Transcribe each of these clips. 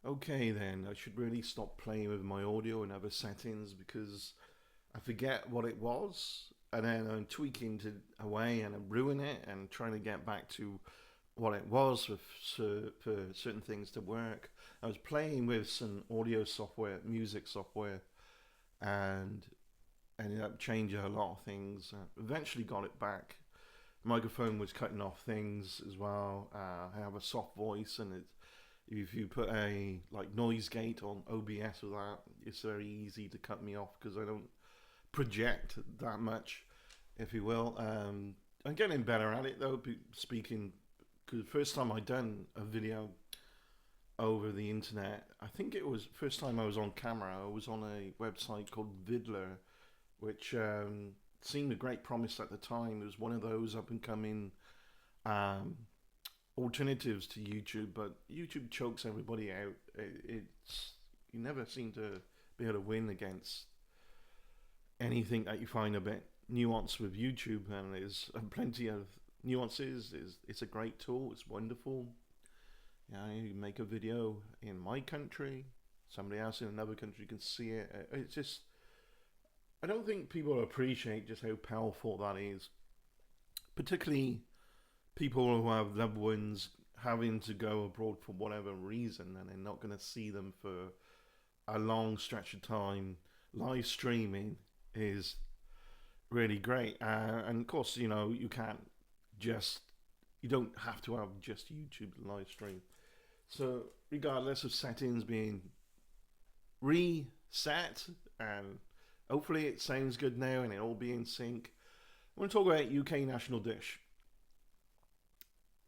Okay, then I should really stop playing with my audio and other settings because I forget what it was, and then I'm tweaking to away and I ruin it and trying to get back to what it was for certain things to work. I was playing with some audio software, music software, and ended up changing a lot of things. Eventually got it back. Microphone was cutting off things as well. I have a soft voice, and if you put a like noise gate on OBS with that, it's very easy to cut me off because I don't project that much, if you will. I'm getting better at it though. Speaking, because the first time I done a video over the internet, I think it was first time I was on camera. I was on a website called Vidler, which seemed a great promise at the time. It was one of those up and coming um, alternatives to YouTube, but YouTube chokes everybody out. It's you never seem to be able to win against anything that you find a bit nuanced with YouTube, and there's plenty of nuances. It's a great tool. It's wonderful. You make a video in my country, somebody else in another country can see it. It's just I don't think people appreciate just how powerful that is, particularly people who have loved ones having to go abroad for whatever reason and they're not going to see them for a long stretch of time. Live streaming is really great, and of course, you can't just you don't have to have just YouTube live stream. So regardless of settings being reset, and hopefully it sounds good now and it'll be in sync. I want to talk about UK national dish.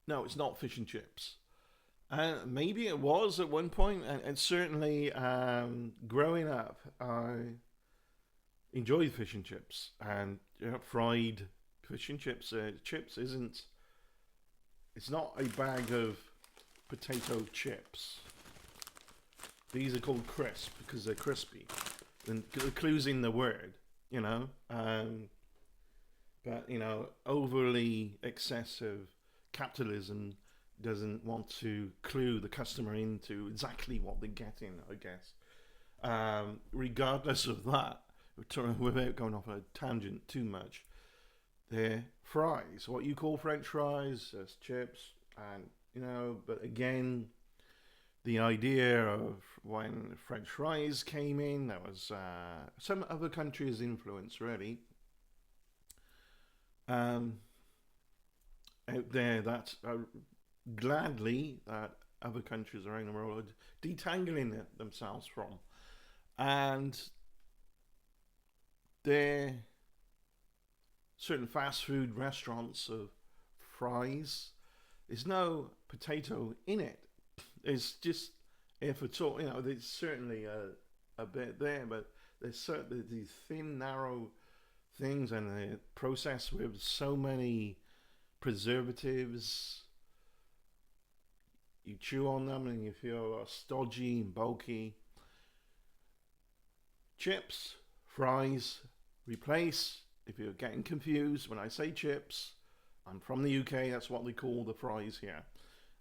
No, it's not fish and chips. Maybe it was at one point, and certainly growing up, I enjoyed fish and chips and fried fish and chips. Chips isn't. It's not a bag of potato chips. These are called crisp because they're crispy. And the clue's in the word, you know. But overly excessive capitalism doesn't want to clue the customer into exactly what they're getting, I guess. Regardless of that, without going off on a tangent too much, they're fries, what you call French fries, as chips, and but again, the idea of when French fries came in, that was some other countries' influence, really. Um, Out there that gladly that other countries around the world are detangling themselves from, and there certain fast food restaurants of fries. There's no potato in it. It's just if at all, there's certainly a bit there, but there's certainly these thin, narrow things, and they're processed with so many preservatives. You chew on them and you feel stodgy and bulky. Chips, fries, replace. If you're getting confused, when I say chips, I'm from the UK, that's what they call the fries here.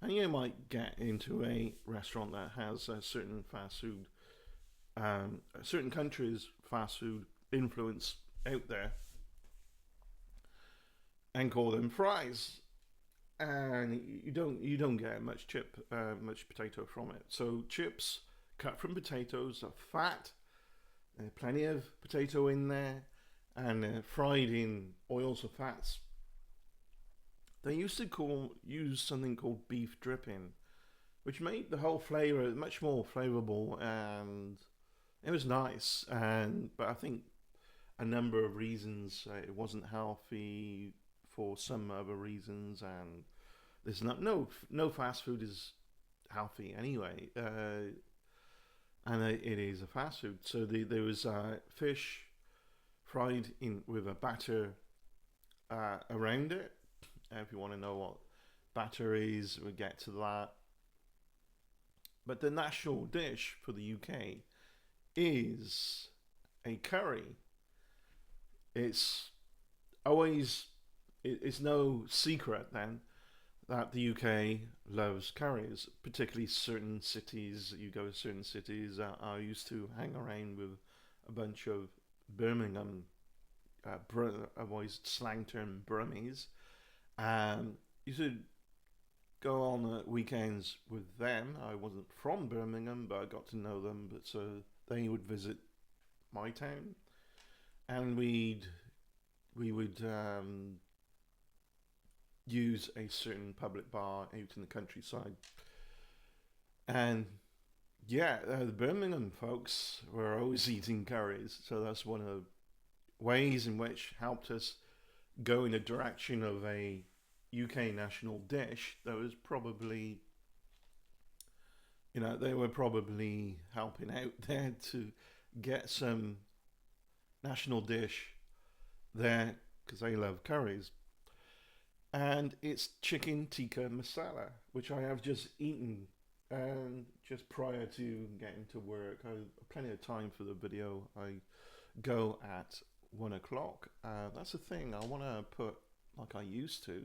And you might get into a restaurant that has a certain fast food, certain countries' fast food influence out there, and call them fries. And you don't get much potato from it. So chips cut from potatoes are fat. Plenty of potato in there, and fried in oils or fats. They used to use something called beef dripping, which made the whole flavor much more flavorful, and it was nice. But I think a number of reasons it wasn't healthy for some other reasons, and there's no fast food is healthy anyway, and it is a fast food. So there was fish fried in with a batter around it. If you want to know what batter is, we'll get to that. But the national dish for the UK is a curry. It's always it's no secret then that the UK loves curries, particularly certain cities. You go to certain cities. I used to hang around with a bunch of Birmingham, I've always slang term Burmese. Used to go on weekends with them. I wasn't from Birmingham, but I got to know them. But so they would visit my town, and we would use a certain public bar out in the countryside. And yeah, the Birmingham folks were always eating curries, so that's one of the ways in which helped us go in the direction of a UK national dish that was probably, they were probably helping out there to get some national dish there because they love curries. And it's chicken tikka masala, which I have just eaten just prior to getting to work. I have plenty of time for the video. I go at 1 o'clock. That's the thing. I want to put like I used to.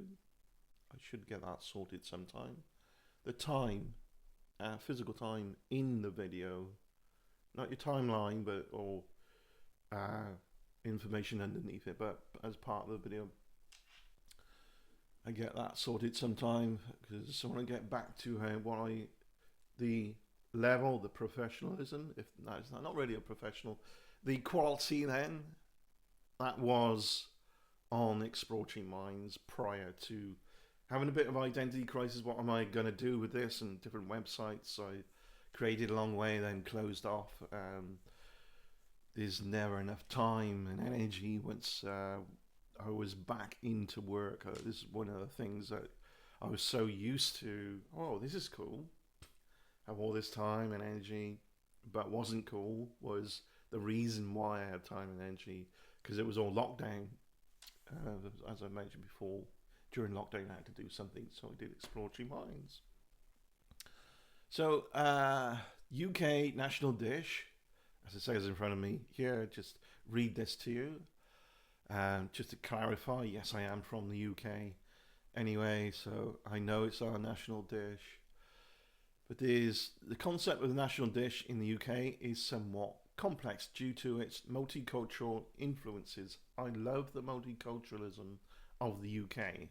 I should get that sorted sometime. The time, physical time in the video, not your timeline, but or uh, information underneath it, but as part of the video. I get that sorted sometime because I want to get back to the level, the professionalism. If no, it's not really a professional, the quality then that was on Exploring Minds prior to having a bit of identity crisis. What am I going to do with this? And different websites I created along the way, then closed off. There's never enough time and energy once I was back into work. This is one of the things that I was so used to. Oh, this is cool. Have all this time and energy, but wasn't cool was the reason why I had time and energy because it was all lockdown. As I mentioned before, during lockdown I had to do something, so I did Exploring Minds. So, UK national dish, as it says in front of me here, just read this to you. Just to clarify, yes, I am from the UK anyway, so I know it's our national dish. But the concept of the national dish in the UK is somewhat complex due to its multicultural influences. I love the multiculturalism of the UK.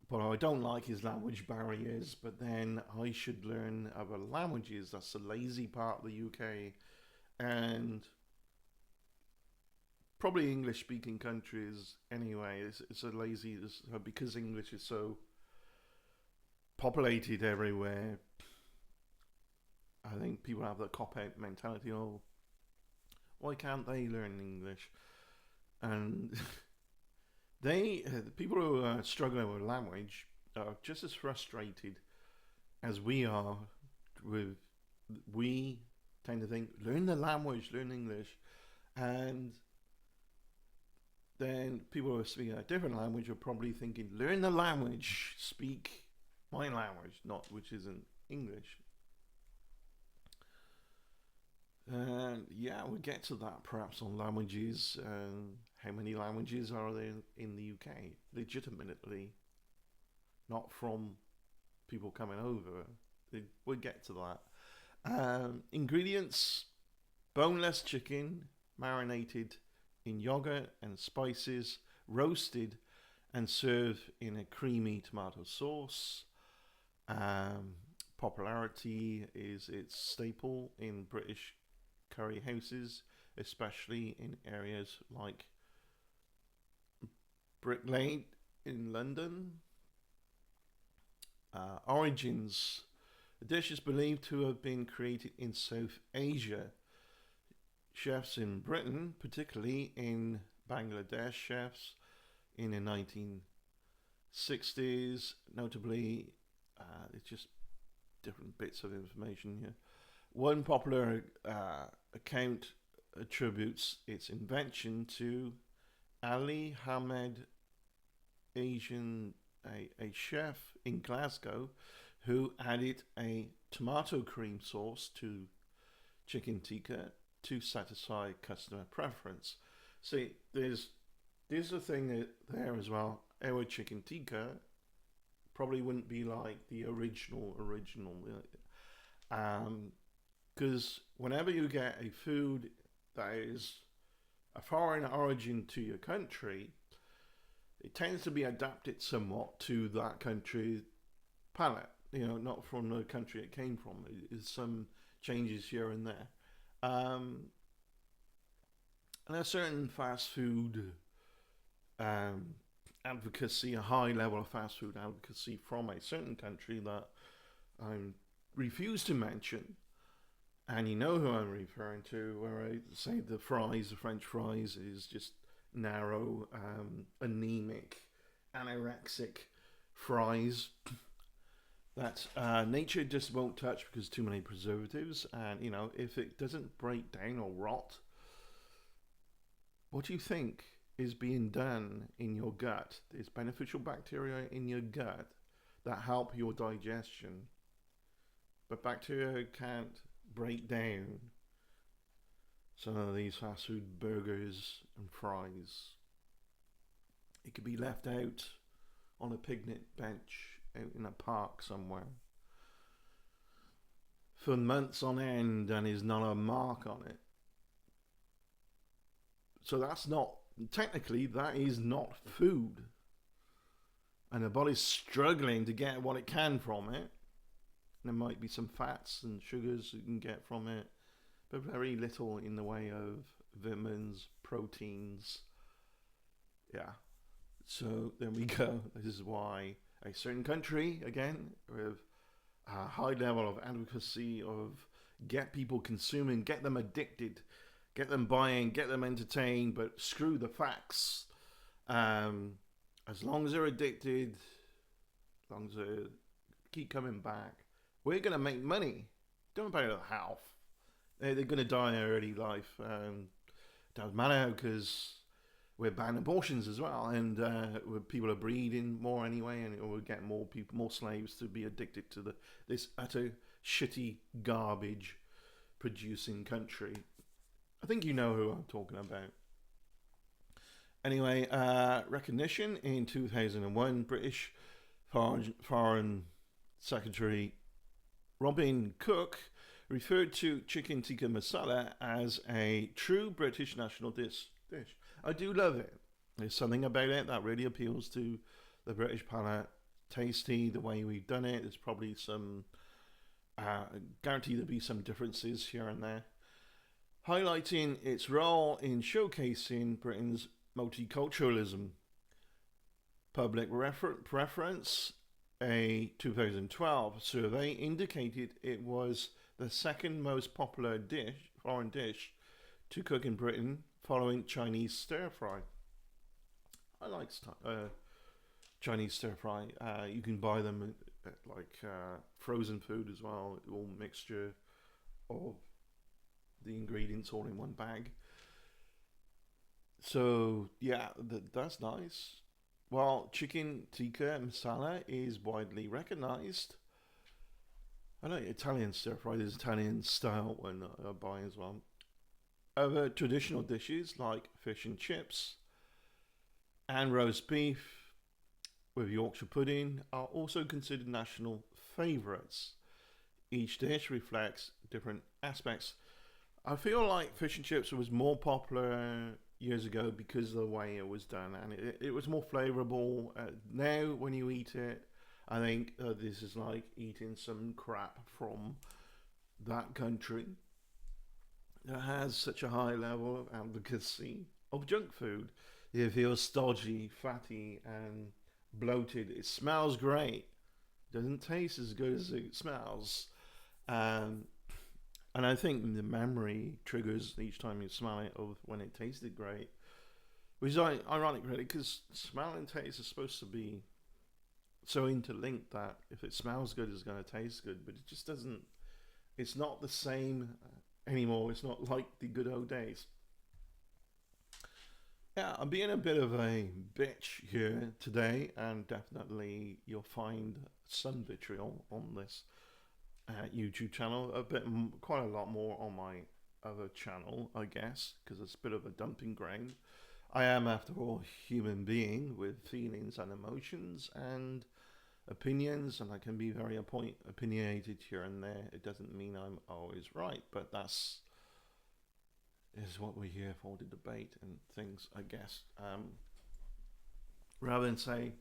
What I don't like is language barriers, but then I should learn other languages. That's the lazy part of the UK. And probably English speaking countries anyway. It's a lazy, because English is so populated everywhere. I think people have the cop out mentality. Oh, why can't they learn English? And the people who are struggling with language are just as frustrated as we are. We tend to think, learn the language, learn English, and then people who are speaking a different language are probably thinking, learn the language, speak my language, which isn't English. And yeah, we'll get to that perhaps on languages. How many languages are there in the UK? Legitimately, not from people coming over. We'll get to that. Ingredients: boneless chicken, marinated in yogurt and spices, roasted and served in a creamy tomato sauce. Popularity is its staple in British curry houses, especially in areas like Brick Lane in London. Origins: the dish is believed to have been created in South Asia. Chefs in Britain, particularly in Bangladesh, chefs in the 1960s, notably, it's just different bits of information here. One popular account attributes its invention to Ali Hamed, a chef in Glasgow, who added a tomato cream sauce to chicken tikka to satisfy customer preference. See, there's a thing there as well. our chicken tikka probably wouldn't be like the original. Because whenever you get a food that is a foreign origin to your country, it tends to be adapted somewhat to that country's palate. Not from the country it came from. There's some changes here and there. And there's certain fast food um, advocacy, a high level of fast food advocacy from a certain country that I refuse to mention. And you know who I'm referring to, where I say the French fries, is just narrow, anemic, anorexic fries that nature just won't touch because too many preservatives. And, if it doesn't break down or rot, what do you think is being done in your gut? There's beneficial bacteria in your gut that help your digestion. But bacteria can't break down some of these fast food burgers and fries. It could be left out on a picnic bench out in a park somewhere for months on end and is not a mark on it. So technically that is not food. And the body's struggling to get what it can from it. There might be some fats and sugars you can get from it, but very little in the way of vitamins, proteins. Yeah. So there we go. This is why a certain country, again, with a high level of advocacy of get people consuming, get them addicted, get them buying, get them entertained, but screw the facts. As long as they're addicted, as long as they keep coming back, we're going to make money. Don't matter how. They're going to die in early life. Doesn't matter because we're banning abortions as well, and people are breeding more anyway, and we'll get more people, more slaves to be addicted to this utter shitty garbage producing country. I think you know who I'm talking about. Anyway, recognition in 2001, British Foreign Secretary Robin Cook referred to chicken tikka masala as a true British national dish. I do love it. There's something about it that really appeals to the British palate. Tasty, the way we've done it. There's probably some, guarantee there'll be some differences here and there. Highlighting its role in showcasing Britain's multiculturalism. Public preference. A 2012 survey indicated it was the second most popular foreign dish to cook in Britain, following Chinese stir fry. I like Chinese stir fry. You can buy them like frozen food as well, all mixture of the ingredients all in one bag. So yeah, that's nice. Well, chicken tikka masala is widely recognized. I know Italian stir fry is Italian style one I buy as well. Other traditional dishes like fish and chips and roast beef with Yorkshire pudding are also considered national favourites. Each dish reflects different aspects. I feel like fish and chips was more popular years ago because of the way it was done, and it was more flavourable. Now when you eat it, I think this is like eating some crap from that country that has such a high level of advocacy of junk food. It feels stodgy, fatty and bloated. It smells great. It doesn't taste as good as it smells. And I think the memory triggers each time you smell it of when it tasted great. Which is ironic really, because smell and taste are supposed to be so interlinked that if it smells good, it's going to taste good. But it just doesn't, it's not the same anymore. It's not like the good old days. Yeah, I'm being a bit of a bitch here today, and definitely you'll find some vitriol on this YouTube channel, quite a lot more on my other channel, I guess, because it's a bit of a dumping ground. I am, after all, a human being with feelings and emotions and opinions, and I can be very opinionated here and there. It doesn't mean I'm always right, but that's is what we're here for, to debate and things, I guess. Rather than say,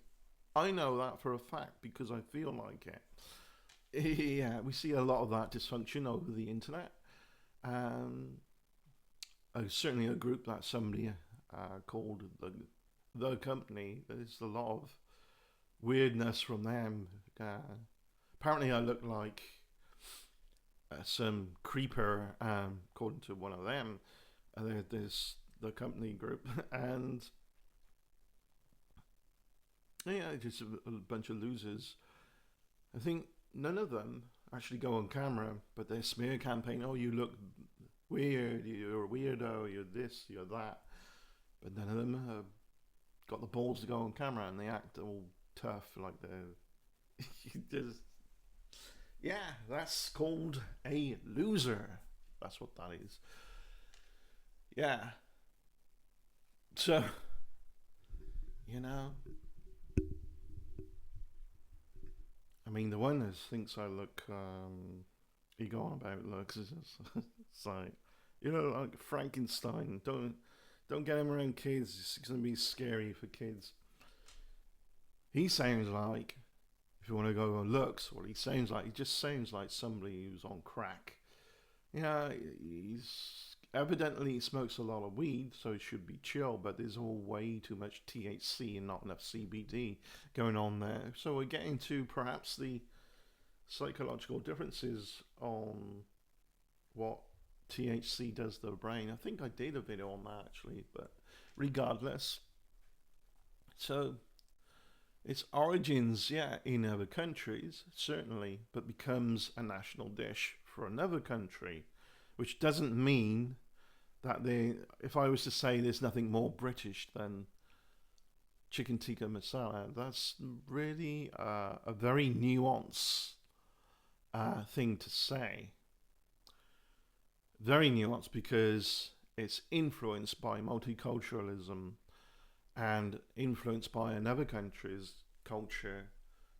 I know that for a fact because I feel like it. Yeah, we see a lot of that dysfunction over the internet. Um, Certainly a group that somebody called the company. There's a lot of weirdness from them. Apparently, I look like some creeper, according to one of them. There's the company group, and yeah, just a bunch of losers. I think none of them actually go on camera, but their smear campaign. Oh, you look weird. You're a weirdo. You're this. You're that. But none of them have got the balls to go on camera, and they act all tough, like they're just. Yeah, that's called a loser. That's what that is. Yeah. So, you know, I mean, the one that thinks I look, you go on about looks, it's like, like Frankenstein. Don't get him around kids. It's gonna be scary for kids. He sounds like, if you want to go on looks, what he sounds like, he just sounds like somebody who's on crack. Yeah, he's evidently smokes a lot of weed, so it should be chill, but there's all way too much THC and not enough CBD going on there. So we're getting to perhaps the psychological differences on what THC does to the brain. I think I did a video on that actually, but regardless. So its origins, yeah, in other countries, certainly, but becomes a national dish for another country, which doesn't mean that if I was to say there's nothing more British than chicken tikka masala, that's really a very nuanced thing to say. Very nuanced because it's influenced by multiculturalism and influenced by another country's culture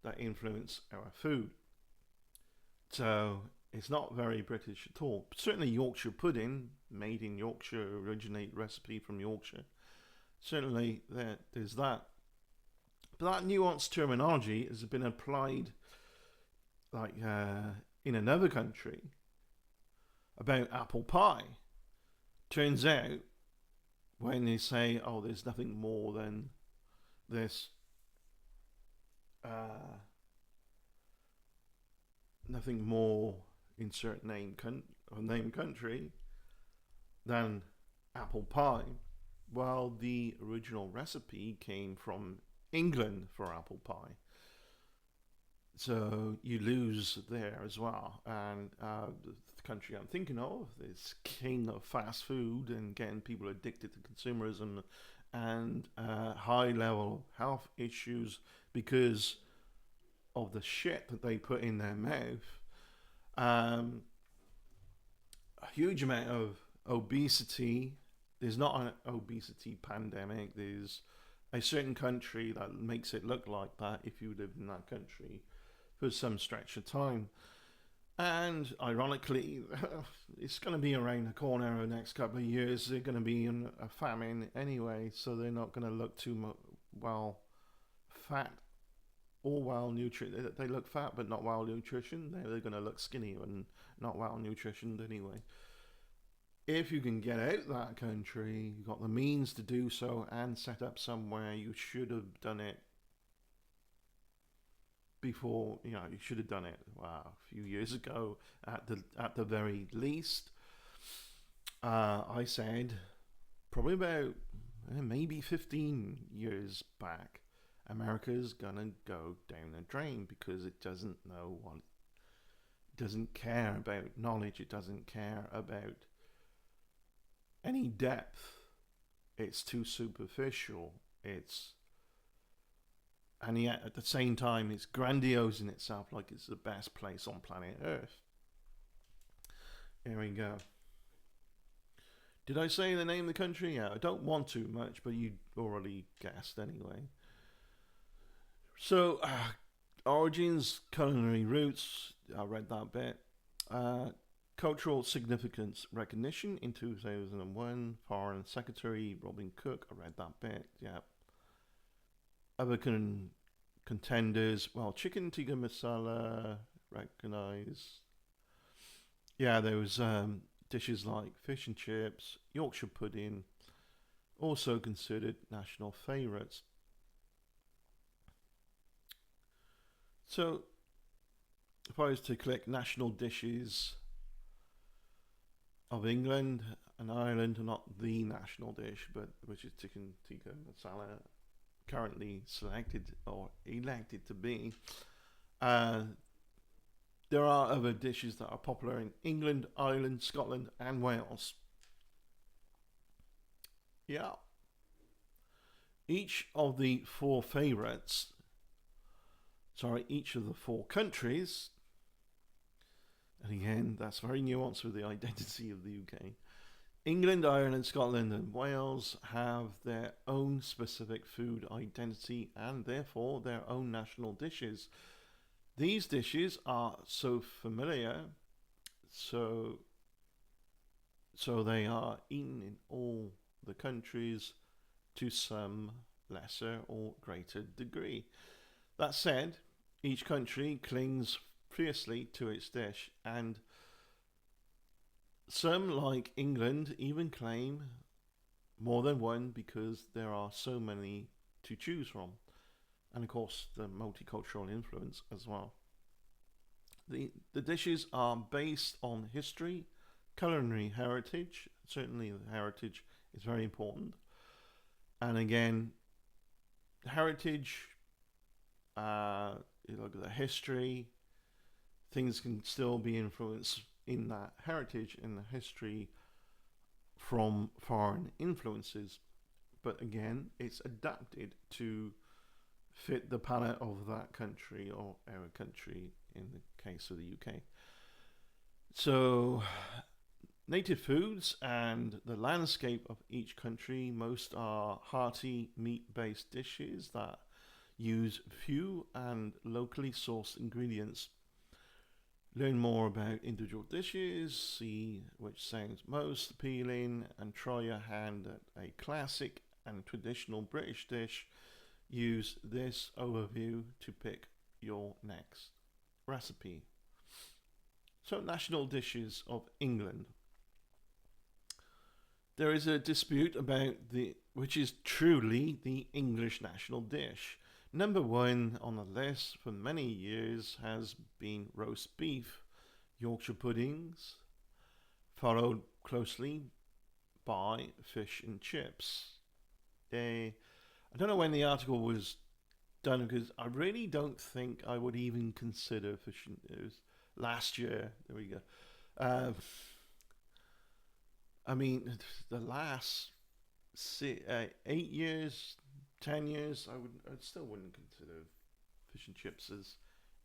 that influence our food. So it's not very British at all. Certainly Yorkshire pudding, made in Yorkshire, originate recipe from Yorkshire. Certainly there's that. But that nuanced terminology has been applied like in another country about apple pie. Turns out when they say, oh, there's nothing more than this, nothing more, insert name country, than apple pie. Well, the original recipe came from England for apple pie. So you lose there as well. And the country I'm thinking of is king of fast food and getting people addicted to consumerism and high level health issues because of the shit that they put in their mouth. A huge amount of obesity. There's not an obesity pandemic. There's a certain country that makes it look like that if you live in that country for some stretch of time. And ironically, it's going to be around the corner in the next couple of years. They're going to be in a famine anyway, so they're not going to look too well fat or well nutrition. They look fat but not well nutritioned. They're going to look skinny and not well nutritioned anyway. If you can get out that country, you've got the means to do so and set up somewhere, you should have done it before. You should have done it a few years ago at the very least. I said probably about maybe 15 years back, America's gonna go down the drain because it doesn't know what, it doesn't care about knowledge, it doesn't care about any depth. It's too superficial. And yet at the same time it's grandiose in itself, like it's the best place on planet Earth. Here we go. Did I say the name of the country? Yeah, I don't want to much, but you already guessed anyway. So, origins, culinary roots, I read that bit. Uh, Cultural significance recognition in 2001, Foreign Secretary Robin Cook, I read that bit, yeah. Other contenders, well, chicken tikka masala, recognize. Yeah, there was dishes like fish and chips, Yorkshire pudding, also considered national favourites. So, if I was to click national dishes of England and Ireland, not the national dish, but which is chicken tikka masala, currently selected or elected to be, uh, there are other dishes that are popular in England, Ireland, Scotland, and Wales. Yeah. Each of the four favourites, each of the four countries, and again, that's very nuanced with the identity of the UK. England, Ireland, Scotland, and Wales have their own specific food identity and therefore their own national dishes. These dishes are so familiar, so they are eaten in all the countries to some lesser or greater degree. That said, each country clings fiercely to its dish, and some, like England, even claim more than one because there are so many to choose from. And of course, the multicultural influence as well. The dishes are based on history, culinary heritage. Certainly, the heritage is very important. And again, heritage, you look at the history, things can still be influenced in that heritage, in the history from foreign influences. But again, it's adapted to fit the palate of that country or our country in the case of the UK. So, native foods and the landscape of each country, most are hearty meat-based dishes that use few and locally sourced ingredients. Learn more about individual dishes, see which sounds most appealing, and try your hand at a classic and traditional British dish. Use this overview to pick your next recipe. So, national dishes of England. There is a dispute about which is truly the English national dish. Number one on the list for many years has been roast beef, Yorkshire puddings, followed closely by fish and chips. I don't know when the article was done because I really don't think I would even consider fish and it was last year. There we go. I mean, the last 8 years, 10 years, I still wouldn't consider fish and chips as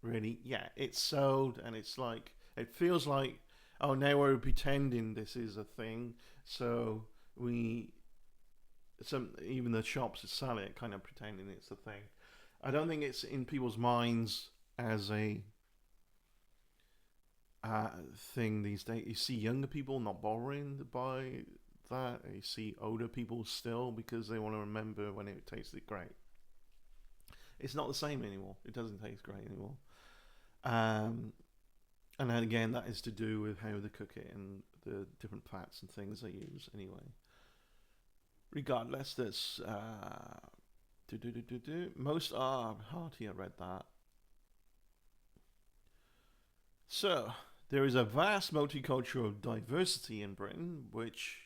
really. Yeah, it's sold, and it's like it feels like oh now we're pretending this is a thing. So even the shops that sell it kind of pretending it's a thing. I don't think it's in people's minds as a thing these days. You see younger people not bothering to buy that. You see older people still because they want to remember when it tasted great. It's not the same anymore. It doesn't taste great anymore. And then again, that is to do with how they cook it and the different fats and things they use anyway. Regardless, there's most are hearty. I read that. So there is a vast multicultural diversity in Britain, which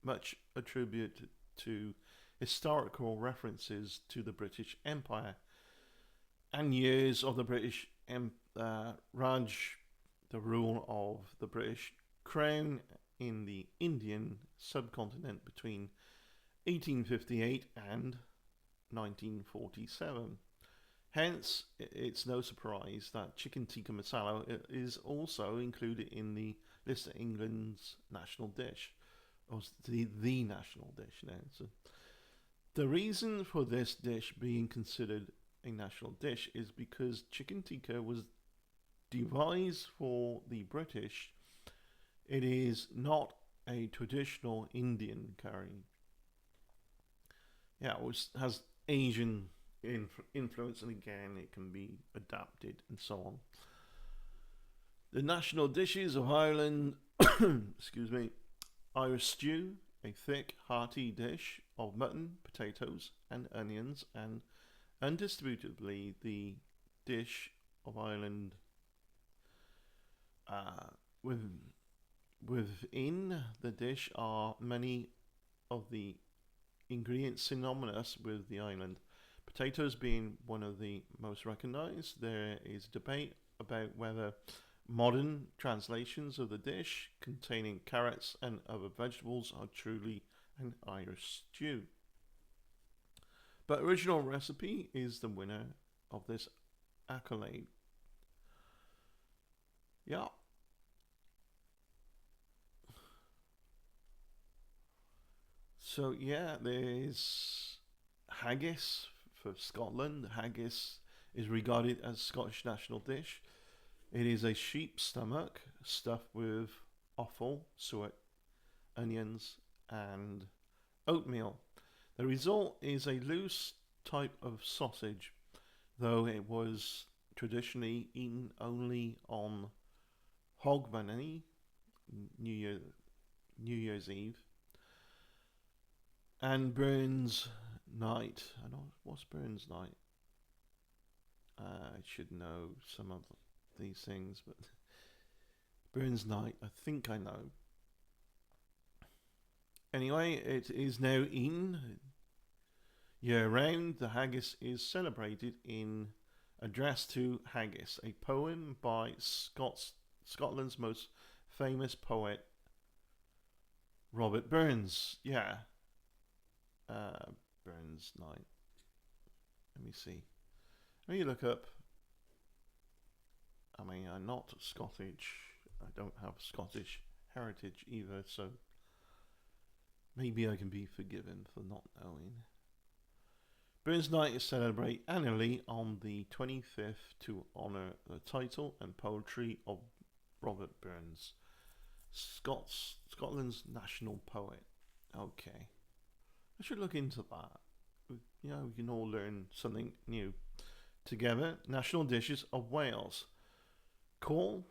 much attributed to historical references to the British Empire and years of the British Raj, the rule of the British Crown in the Indian subcontinent between 1858 and 1947. Hence, it's no surprise that chicken tikka masala is also included in the list of England's national dish. or the national dish now. So the reason for this dish being considered a national dish is because chicken tikka was devised for the British. It is not a traditional Indian curry. Yeah, it has Asian influence, and again, it can be adapted and so on. The national dishes of Ireland, excuse me, Irish stew, a thick, hearty dish of mutton, potatoes, and onions, and undisputably the dish of Ireland with within the dish are many of the ingredients synonymous with the island. Potatoes being one of the most recognized, there is debate about whether modern translations of the dish containing carrots and other vegetables are truly an Irish stew. But original recipe is the winner of this accolade. Yeah. So yeah, there's haggis for Scotland. Haggis is regarded as Scottish national dish. It is a sheep's stomach stuffed with offal, suet, onions, and oatmeal. The result is a loose type of sausage, though it was traditionally eaten only on Hogmanay, New Year, New Year's Eve, and Burns Night. I know what's Burns Night. I should know some of these things, but Burns Night, I think I know. Anyway, it is now eaten year round. The haggis is celebrated in Address to Haggis, a poem by Scotland's most famous poet, Robert Burns. Yeah. Burns Night. Let me see. Let me look up. I mean, I'm not Scottish. I don't have Scottish heritage either, so maybe I can be forgiven for not knowing. Burns Night is celebrated annually on the 25th to honour the title and poetry of Robert Burns, Scotland's national poet. Okay. I should look into that. You know, we can all learn something new together. National dishes of Wales. Cawl,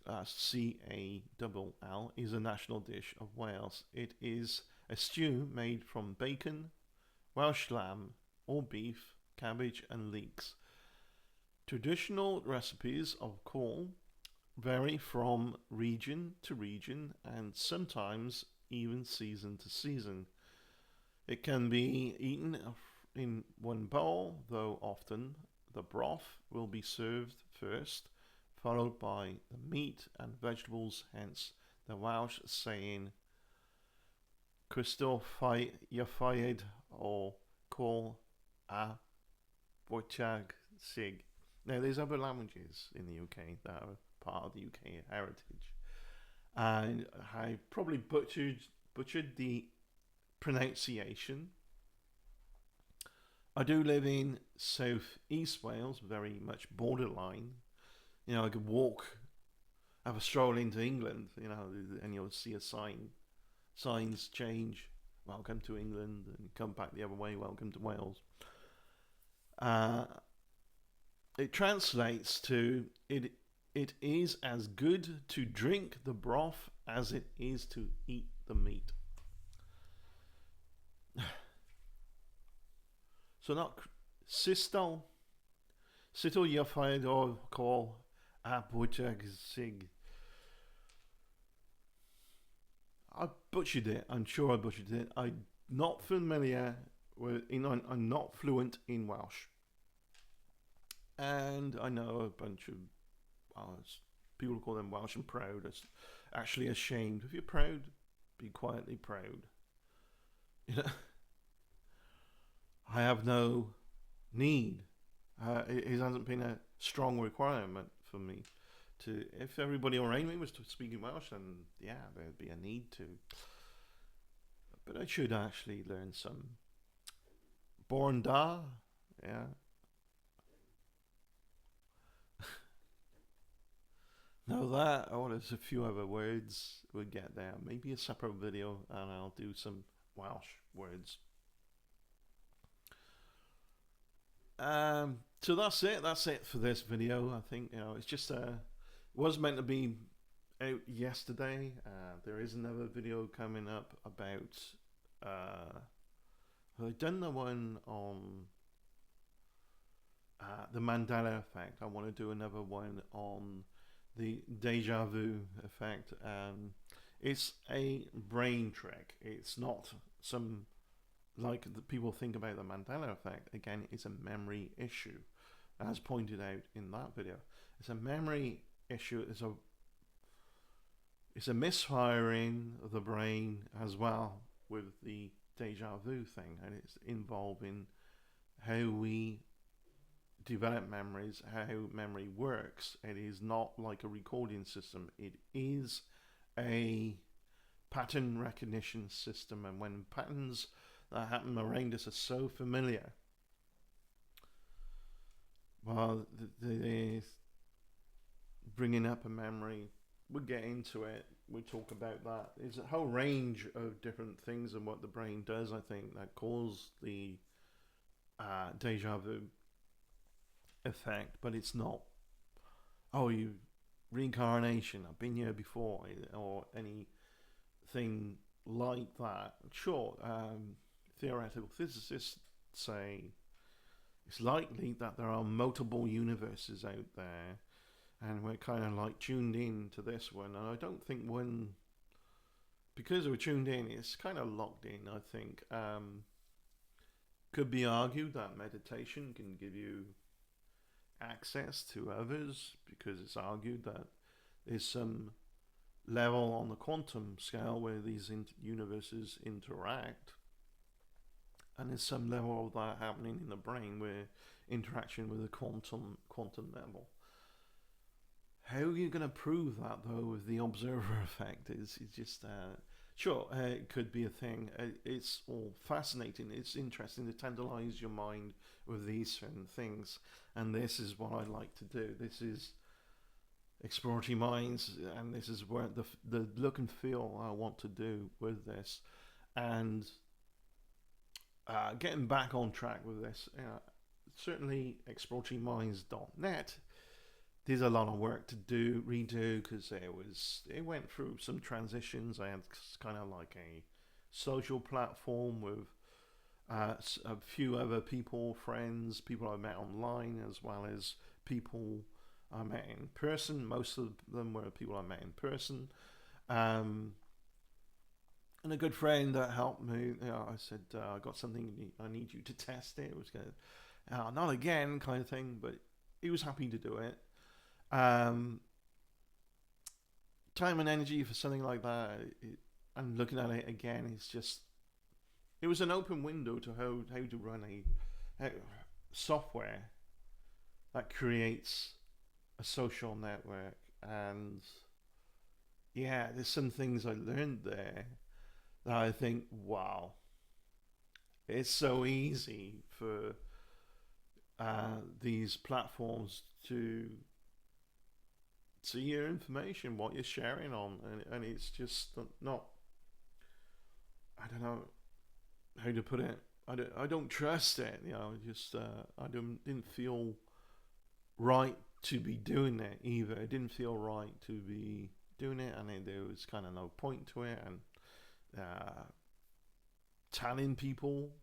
Call, is a national dish of Wales. It is a stew made from bacon, Welsh lamb, or beef, cabbage, and leeks. Traditional recipes of cawl vary from region to region and sometimes even season to season. It can be eaten in one bowl, though often the broth will be served first, followed by the meat and vegetables, hence the Welsh saying Crystal Yafayed or Call a Bochag Sig. Now, there's other languages in the UK that are part of the UK heritage, and I probably butchered the pronunciation. I do live in South East Wales, very much borderline. You know, I could have a stroll into England, you know, and you'll see a signs change. Welcome to England, and come back the other way. Welcome to Wales. It translates to it. It is as good to drink the broth as it is to eat the meat. So not Sistel Yafayed or Call a Bochag Sig. I butchered it. I'm sure I butchered it. I'm not familiar with. I'm not fluent in Welsh, and I know a bunch of people call them Welsh and proud. It's actually ashamed. If you're proud, be quietly proud. You know, I have no need. It hasn't been a strong requirement for me to. If everybody around me was speaking Welsh, then yeah, there'd be a need to. But I should actually learn some Born Da. Yeah. Now that, oh, there's a few other words we'll get there. Maybe a separate video and I'll do some Welsh words. So that's it. That's it for this video. I think it's just was meant to be out yesterday. There is another video coming up about. I've done the one on the Mandela effect. I want to do another one on the deja vu effect. It's a brain trick. It's not some like the people think about the Mandela effect. Again, it's a memory issue, as pointed out in that video. It's a memory issue. It's a misfiring of the brain as well with the deja vu thing, and it's involving how we develop memories, how memory works. It is not like a recording system. It is a pattern recognition system, and when patterns that happen around us are so familiar, well, the bringing up a memory, we'll get into it. We talk about that. There's a whole range of different things and what the brain does, I think, that cause the deja vu effect. But it's not, oh, you reincarnation, I've been here before, or anything like that. Sure, theoretical physicists say it's likely that there are multiple universes out there, and we're kind of like tuned in to this one. And I don't think because we're tuned in, it's kind of locked in. I think could be argued that meditation can give you access to others, because it's argued that there's some level on the quantum scale where these universes interact, and there's some level of that happening in the brain where interaction with the quantum level. How are you going to prove that though with the observer effect? It's just sure, it could be a thing. It's all fascinating. It's interesting to tantalize your mind with these certain things, and this is what I like to do. This is Exploratory Minds, and this is where the look and feel I want to do with this, and getting back on track with this. Certainly exploratoryminds.net. There's a lot of work to redo, because it went through some transitions. I had kind of like a social platform with a few other friends, people I met online, as well as people I met in person. Most of them were people I met in person. And a good friend that helped me, I said, I got something, I need you to test it. It was going to, not again kind of thing, but he was happy to do it. Time and energy for something like that, and looking at it again, it was an open window to how to run a software that creates a social network. And yeah, there's some things I learned there that I think, wow, it's so easy for these platforms to see your information, what you're sharing on, and it's just not, I don't know how to put it. I don't trust it. Just I didn't feel right to be doing it either. It didn't feel right to be doing it, and there was kind of no point to it. And telling people,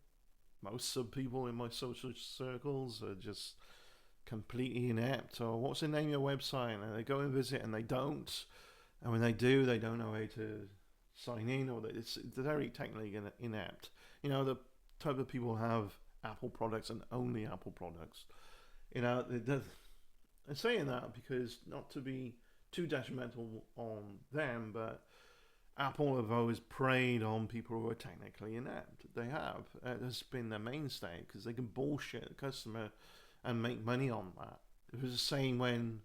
most of the people in my social circles are just completely inept. Or what's the name of your website? And they go and visit and they don't, and when they do, they don't know how to sign in, or it's very technically inept. The type of people who have Apple products and only Apple products. I'm saying that because, not to be too detrimental on them, but Apple have always preyed on people who are technically inept. They have. That's been their mainstay, because they can bullshit the customer and make money on that. It was the same when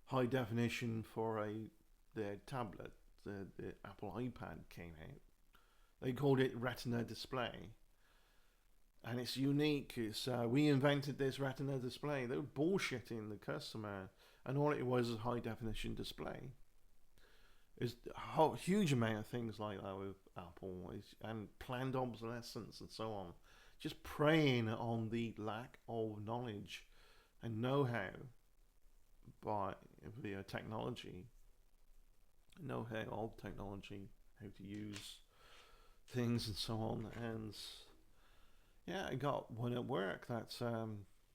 high definition for their tablet, the Apple iPad came out. They called it Retina display, and it's unique. It's we invented this Retina display. They were bullshitting the customer, and all it was a high definition display. There's a whole huge amount of things like that with Apple, and planned obsolescence and so on. Just preying on the lack of knowledge and know-how by via technology, know-how of technology, how to use things and so on. And yeah, I got one at work that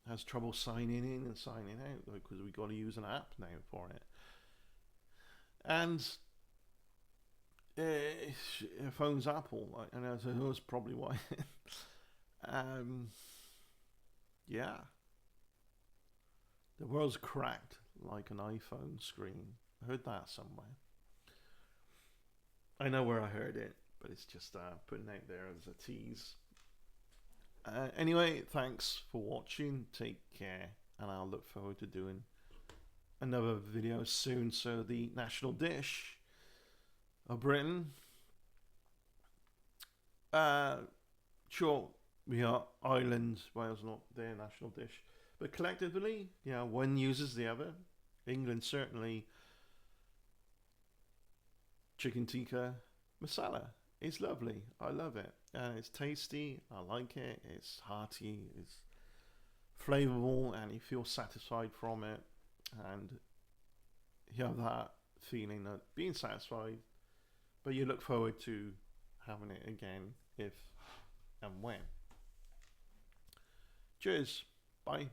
has trouble signing in and signing out because we got to use an app now for it. And phone's Apple, and I said, that's probably why. Yeah, the world's cracked like an iPhone screen. I heard that somewhere. I know where I heard it, but it's just putting out there as a tease. Anyway, thanks for watching. Take care, and I'll look forward to doing another video soon. So the national dish of Britain. Sure, we are Ireland, Wales not their national dish, but collectively, one uses the other. England certainly chicken tikka masala is lovely. I love it. It's tasty. I like it. It's hearty. It's flavorful, and you feel satisfied from it, and you have that feeling of being satisfied, but you look forward to having it again if and when. Cheers. Bye.